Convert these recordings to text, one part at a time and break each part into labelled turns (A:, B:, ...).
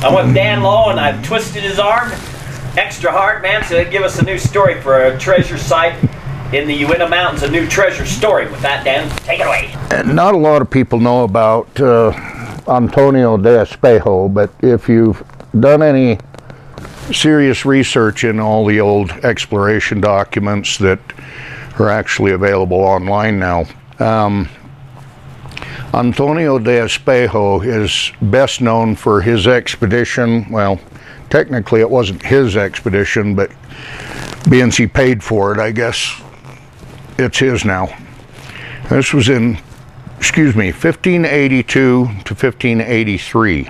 A: I'm with Dan Lowe, and I've twisted his arm extra hard, man, so they give us a new story for a treasure site in the Uinta Mountains, a new treasure story. With that, Dan, take it away.
B: Not a lot of people know about Antonio de Espejo, but if you've done any serious research in all the old exploration documents that are actually available online now, Antonio de Espejo is best known for his expedition. Well, technically it wasn't his expedition, but being he paid for it, I guess it's his now. This was in, 1582 to 1583.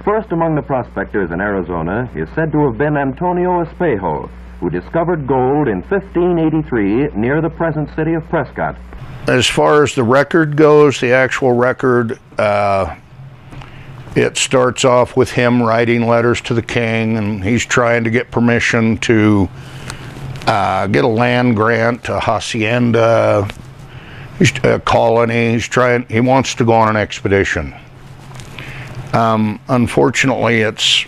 C: First among the prospectors in Arizona is said to have been Antonio Espejo, who discovered gold in 1583 near the present city of Prescott.
B: As far as the record goes, the actual record, it starts off with him writing letters to the king, and he's trying to get permission to get a land grant, a hacienda, a colony. He wants to go on an expedition. Unfortunately, it's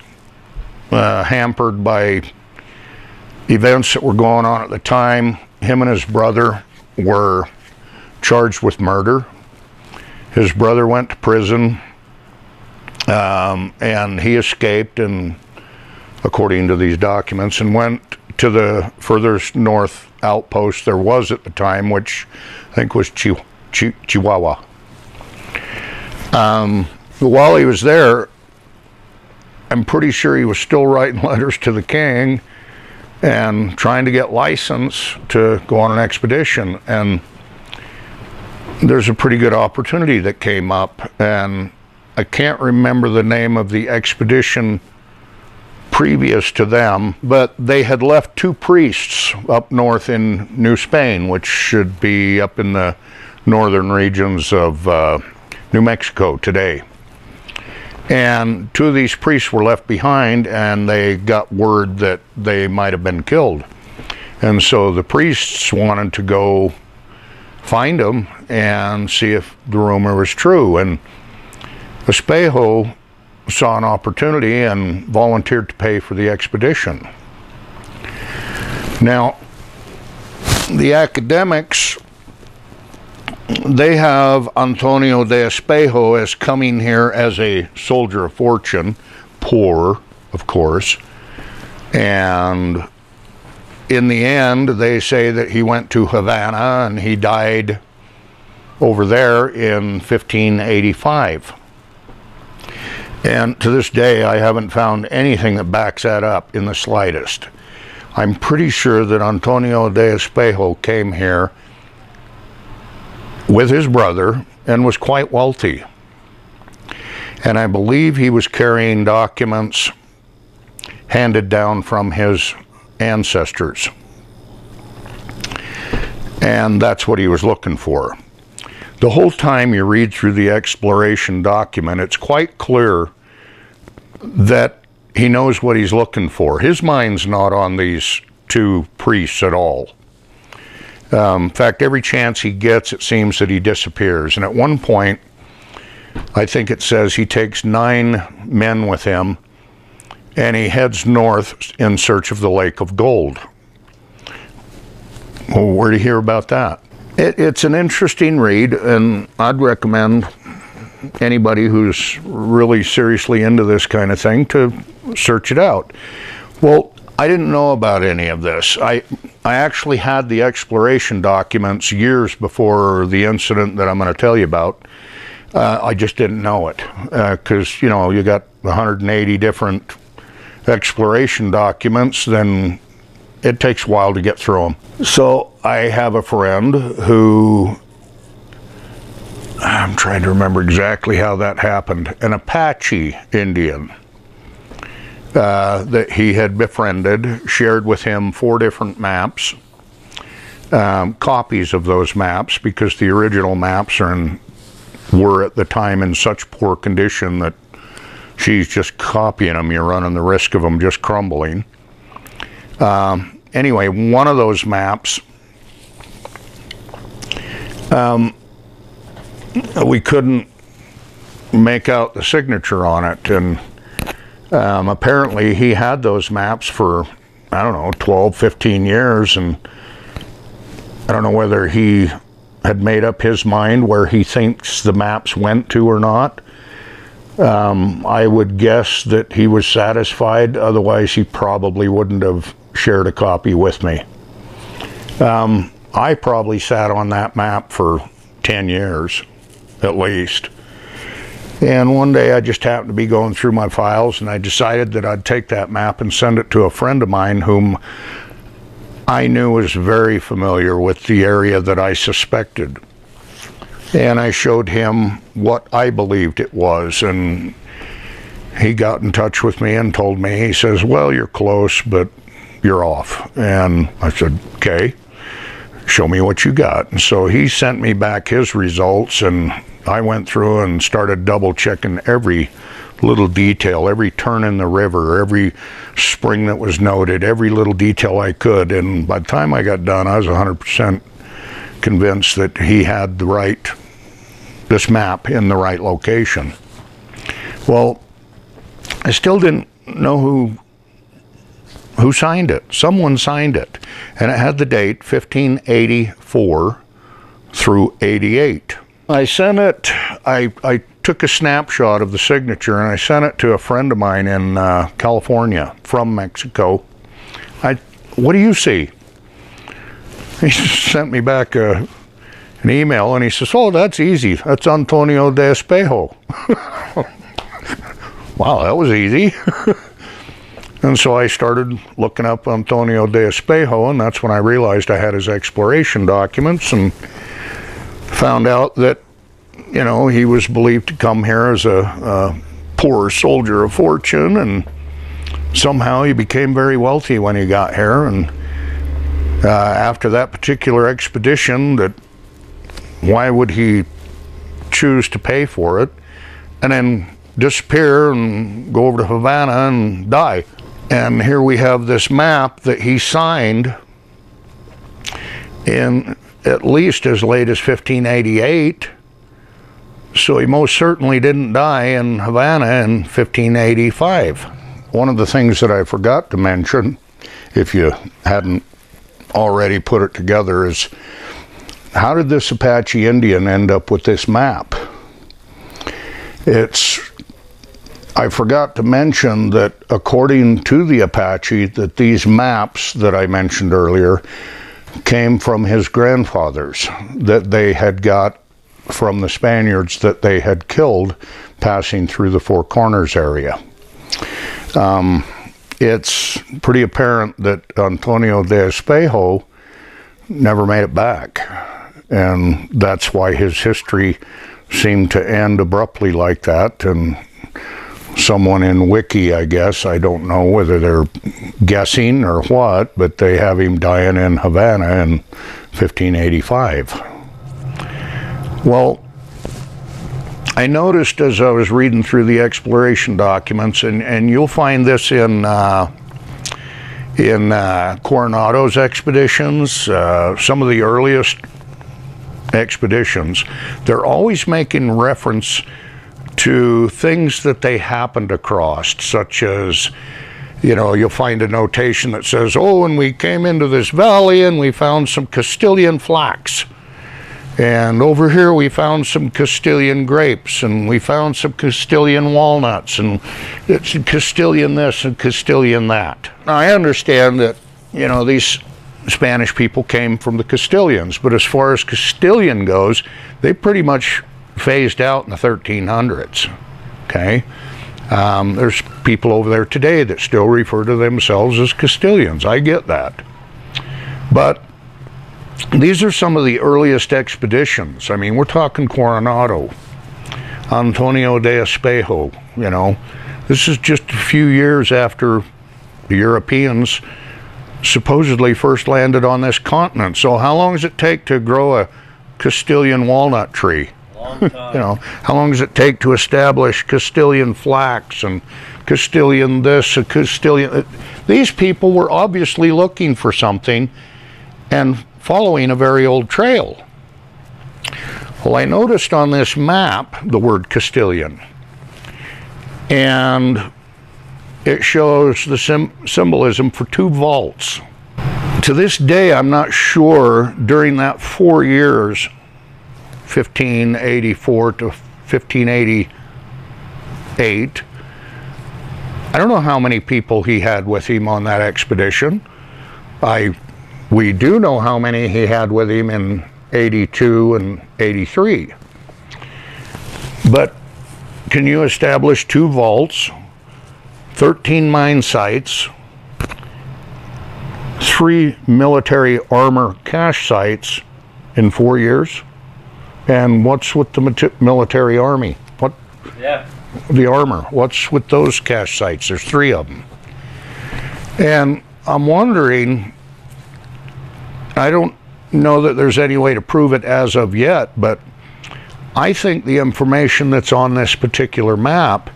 B: hampered by events that were going on at the time. Him and his brother were charged with murder. His brother went to prison, and he escaped, and according to these documents, and went to the furthest north outpost there was at the time, which I think was Chihuahua. While he was there, I'm pretty sure he was still writing letters to the king and trying to get license to go on an expedition. And there's a pretty good opportunity that came up, and I can't remember the name of the expedition previous to them, but they had left 2 priests up north in New Spain, which should be up in the northern regions of New Mexico today. And 2 of these priests were left behind, and they got word that they might have been killed. And so the priests wanted to go find them and see if the rumor was true. And Espejo saw an opportunity and volunteered to pay for the expedition. Now, the academics, they have Antonio de Espejo as coming here as a soldier of fortune, poor, of course, and in the end, they say that he went to Havana and he died over there in 1585. And to this day, I haven't found anything that backs that up in the slightest. I'm pretty sure that Antonio de Espejo came here with his brother and was quite wealthy. And I believe he was carrying documents handed down from his ancestors. And that's what he was looking for. The whole time you read through the exploration document, it's quite clear that he knows what he's looking for. His mind's not on these 2 priests at all. In fact, every chance he gets, it seems that he disappears. And at one point, I think it says he takes 9 men with him, and he heads north in search of the Lake of Gold. Well, where do you hear about that? It's an interesting read, and I'd recommend anybody who's really seriously into this kind of thing to search it out. Well, I didn't know about any of this. I actually had the exploration documents years before the incident that I'm going to tell you about. I just didn't know it because, you know, you got 180 different exploration documents, then it takes a while to get through them. So I have a friend who, I'm trying to remember exactly how that happened, an Apache Indian that he had befriended, shared with him 4 different maps, copies of those maps, because the original maps were at the time in such poor condition that she's just copying them. You're running the risk of them just crumbling. Anyway, one of those maps, we couldn't make out the signature on it, and Apparently he had those maps for, I don't know, 12, 15 years, and I don't know whether he had made up his mind where he thinks the maps went to or not. I would guess that he was satisfied, otherwise he probably wouldn't have shared a copy with me. I probably sat on that map for 10 years, at least. And one day I just happened to be going through my files, and I decided that I'd take that map and send it to a friend of mine whom I knew was very familiar with the area that I suspected. And I showed him what I believed it was, and he got in touch with me and told me, he says, well, you're close, but you're off. And I said, okay, show me what you got. And so he sent me back his results, and I went through and started double checking every little detail, every turn in the river, every spring that was noted, every little detail I could. And by the time I got done, I was 100% convinced that he had this map in the right location. Well, I still didn't know who signed it. Someone signed it, and it had the date 1584 through 88. I sent it, I took a snapshot of the signature, and I sent it to a friend of mine in California from Mexico. What do you see? He sent me back an email, and he says, oh, that's easy. That's Antonio de Espejo. Wow, that was easy. And so I started looking up Antonio de Espejo, and that's when I realized I had his exploration documents, and found out that, you know, he was believed to come here as a poor soldier of fortune, and somehow he became very wealthy when he got here. And after that particular expedition, that why would he choose to pay for it and then disappear and go over to Havana and die? And here we have this map that he signed in at least as late as 1588, so he most certainly didn't die in Havana in 1585. One of the things that I forgot to mention, if you hadn't already put it together, is how did this Apache Indian end up with this map? I forgot to mention that according to the Apache, that these maps that I mentioned earlier came from his grandfathers, that they had got from the Spaniards that they had killed passing through the Four Corners area. It's pretty apparent that Antonio de Espejo never made it back, and that's why his history seemed to end abruptly like that. And someone in Wiki, I guess, I don't know whether they're guessing or what, but they have him dying in Havana in 1585. Well, I noticed as I was reading through the exploration documents, and you'll find this in Coronado's expeditions, some of the earliest expeditions, they're always making reference to things that they happened across, such as, you know, you'll find a notation that says, oh, and we came into this valley and we found some Castilian flax, and over here we found some Castilian grapes, and we found some Castilian walnuts, and it's Castilian this and Castilian that. Now, I understand that, you know, these Spanish people came from the Castilians, but as far as Castilian goes, they pretty much phased out in the 1300s. Okay, there's people over there today that still refer to themselves as Castilians. I get that, but these are some of the earliest expeditions. I mean, we're talking Coronado, Antonio de Espejo. You know, this is just a few years after the Europeans supposedly first landed on this continent. So how long does it take to grow a Castilian walnut tree? You know, how long does it take to establish Castilian flax and Castilian this and Castilian... These people were obviously looking for something and following a very old trail. Well, I noticed on this map the word Castilian, and it shows the symbolism for two vaults. To this day, I'm not sure during that 4 years, 1584 to 1588, I don't know how many people he had with him on that expedition. We do know how many he had with him in 82 and 83. But can you establish two vaults, 13 mine sites, 3 military armor cache sites in 4 years? And what's with the military army? What?
A: Yeah.
B: The armor. What's with those cache sites? There's 3 of them. And I'm wondering, I don't know that there's any way to prove it as of yet, but I think the information that's on this particular map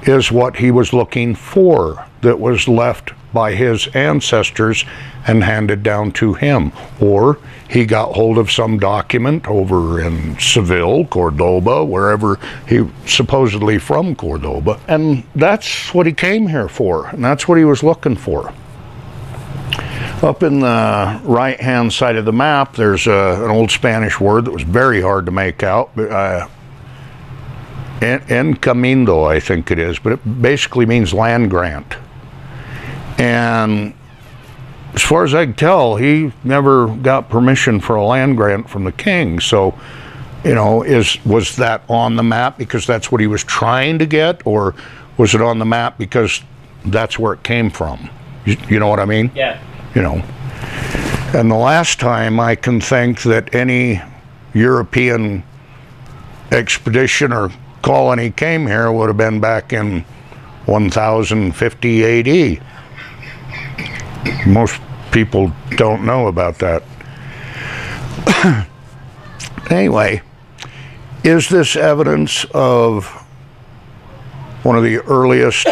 B: is what he was looking for, that was left by his ancestors and handed down to him. Or he got hold of some document over in Seville, Cordoba, wherever he supposedly from Cordoba, and that's what he came here for, and that's what he was looking for. Up in the right-hand side of the map, there's an old Spanish word that was very hard to make out. Encamindo, I think it is, but it basically means land grant. And as far as I can tell, he never got permission for a land grant from the king. So, you know, was that on the map because that's what he was trying to get, or was it on the map because that's where it came from? You know what I mean?
A: Yeah.
B: You know. And the last time I can think that any European expedition or colony came here would have been back in 1050 AD. Most people don't know about that. Anyway, is this evidence of one of the earliest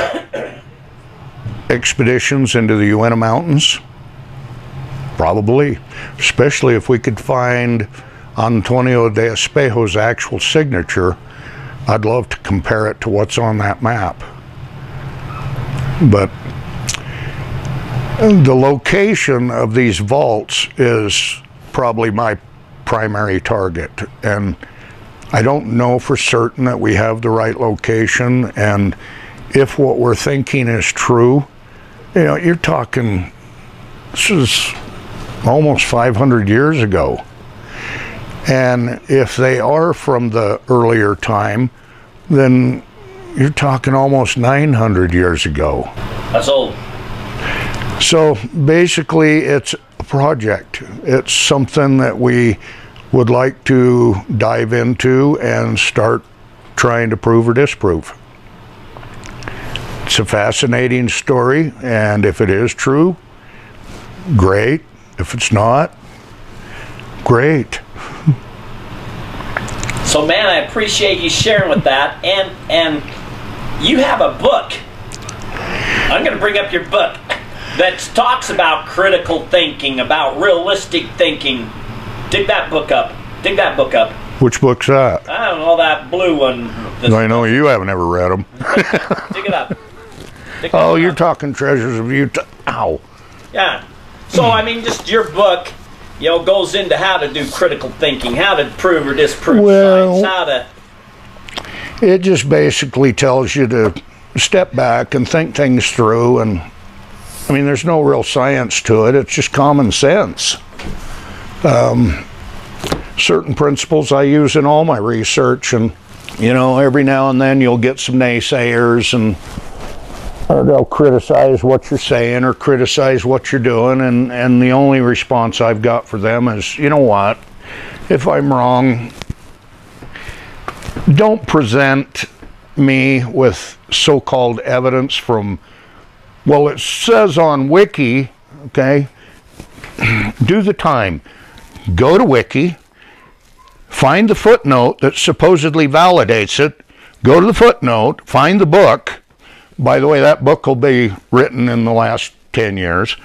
B: expeditions into the Uinta Mountains? Probably, especially if we could find Antonio de Espejo's actual signature. I'd love to compare it to what's on that map. But the location of these vaults is probably my primary target, and I don't know for certain that we have the right location, and if what we're thinking is true, you know, you're talking, this is almost 500 years ago. And if they are from the earlier time, then you're talking almost 900 years ago.
A: That's old.
B: So basically it's a project. It's something that we would like to dive into and start trying to prove or disprove. It's a fascinating story, and if it is true, great. If it's not, great.
A: So man, I appreciate you sharing with that, and you have a book. I'm going to bring up your book that talks about critical thinking, about realistic thinking. Dig that book up. Dig that book up.
B: Which book's that?
A: I don't know, that blue one.
B: I know you haven't ever read them.
A: Dig it up.
B: Oh, you're talking Treasures of Utah. Ow.
A: Yeah. So, I mean, just your book, you know, goes into how to do critical thinking, how to prove or disprove science, how to...
B: It just basically tells you to step back and think things through, and I mean, there's no real science to it. It's just common sense. Certain principles I use in all my research, and, you know, every now and then you'll get some naysayers, and they'll criticize what you're saying or criticize what you're doing, and the only response I've got for them is, you know what, if I'm wrong, don't present me with so-called evidence from, well, it says on Wiki, okay, do the time. Go to Wiki, find the footnote that supposedly validates it, go to the footnote, find the book. By the way, that book will be written in the last 10 years.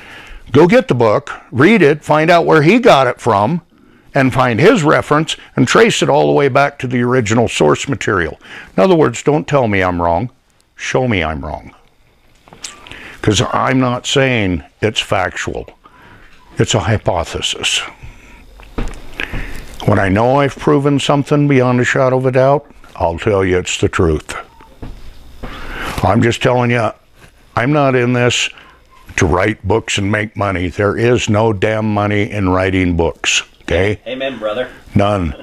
B: Go get the book, read it, find out where he got it from, and find his reference, and trace it all the way back to the original source material. In other words, don't tell me I'm wrong. Show me I'm wrong. Because I'm not saying it's factual. It's a hypothesis. When I know I've proven something beyond a shadow of a doubt, I'll tell you it's the truth. I'm just telling you, I'm not in this to write books and make money. There is no damn money in writing books, okay?
A: Amen, brother.
B: None.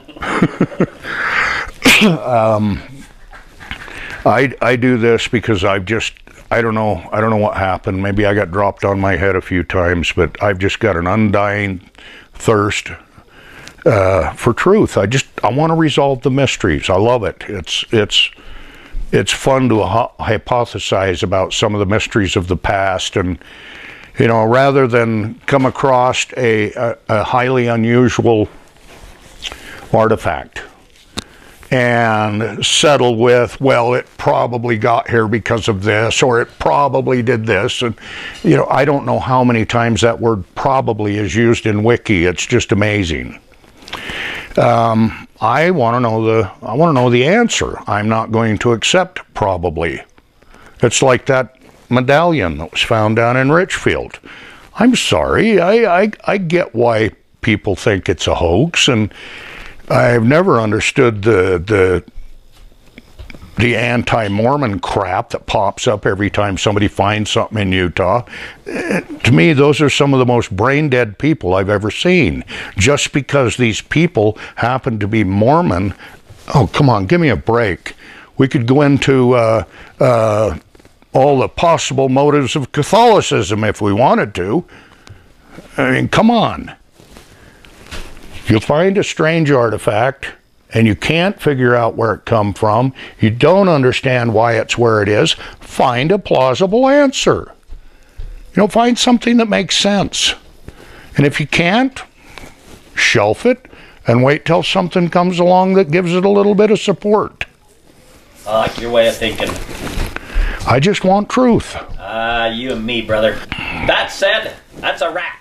B: I do this because I don't know what happened. Maybe I got dropped on my head a few times, but I've just got an undying thirst for truth. I want to resolve the mysteries. I love it. It's fun to hypothesize about some of the mysteries of the past, and rather than come across a highly unusual artifact and settle with, well, it probably got here because of this, or it probably did this, and I don't know how many times that word probably is used in Wiki. It's just amazing. I want to know the answer. I'm not going to accept probably. It's like that medallion that was found down in Richfield. I'm sorry. I get why people think it's a hoax, and I've never understood the anti-Mormon crap that pops up every time somebody finds something in Utah. To me, those are some of the most brain-dead people I've ever seen. Just because these people happen to be Mormon, oh, come on, give me a break. We could go into all the possible motives of Catholicism if we wanted to. I mean, come on. You'll find a strange artifact, and you can't figure out where it come from, you don't understand why it's where it is, find a plausible answer. Find something that makes sense. And if you can't, shelf it and wait till something comes along that gives it a little bit of support.
A: I like your way of thinking.
B: I just want truth.
A: You and me, brother. That said, that's a wrap.